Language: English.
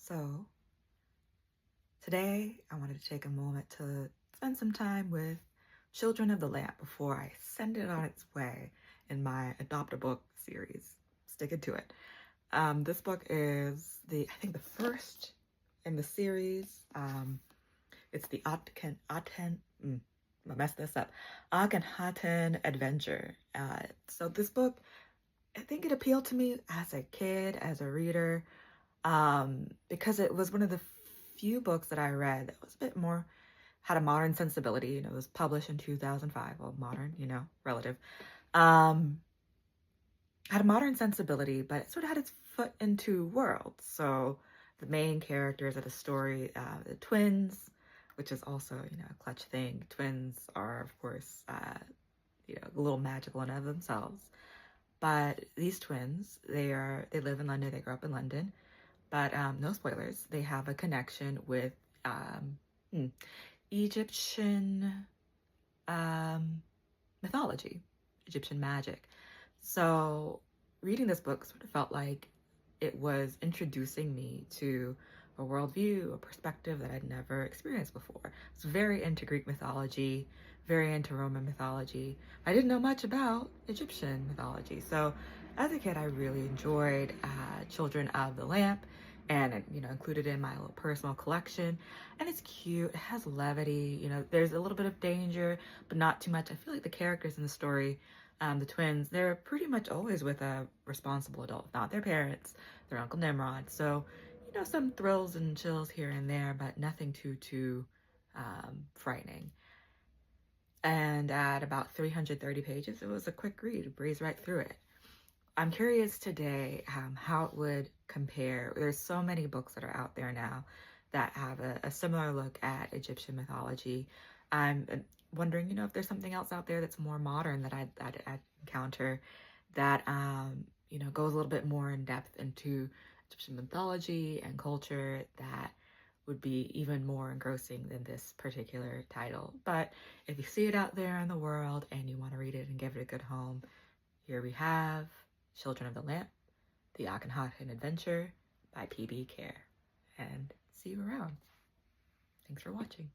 So today I wanted to take a moment to spend some time with Children of the Lamp before I send it on its way in my Adopt-a-Book series. Sticking to it. This book is I think the first in the series. It's the I messed this up. Akenhaten Adventure. So this book, I think it appealed to me as a kid, as a reader, because it was one of the few books that I read that was a bit more, had a modern sensibility. It was published in 2005. Well, modern, relative. Had a modern sensibility, but it sort of had its foot into worlds. So the main characters of the story, the twins, which is also, a clutch thing. Twins are, of course, a little magical in and of themselves. But these twins, they live in London, they grew up in London, but no spoilers, they have a connection with Egyptian mythology, Egyptian magic. So reading this book sort of felt like it was introducing me to a worldview, a perspective that I'd never experienced before. It's very into Greek mythology, very into Roman mythology. I didn't know much about Egyptian mythology. So as a kid, I really enjoyed Children of the Lamp, and included in my little personal collection. And it's cute, it has levity, there's a little bit of danger, but not too much. I feel like the characters in the story, the twins, they're pretty much always with a responsible adult, if not their parents, their Uncle Nimrod. So, some thrills and chills here and there, but nothing too frightening. And at about 330 pages, it was a quick read, breeze right through it. I'm curious today how it would compare. There's so many books that are out there now that have a similar look at Egyptian mythology. I'm wondering, if there's something else out there that's more modern that I'd encounter that, goes a little bit more in depth into Egyptian mythology and culture that would be even more engrossing than this particular title. But if you see it out there in the world and you want to read it and give it a good home, here we have Children of the Lamp, The Akenhaten Adventure by P.B. Care. And see you around. Thanks for watching.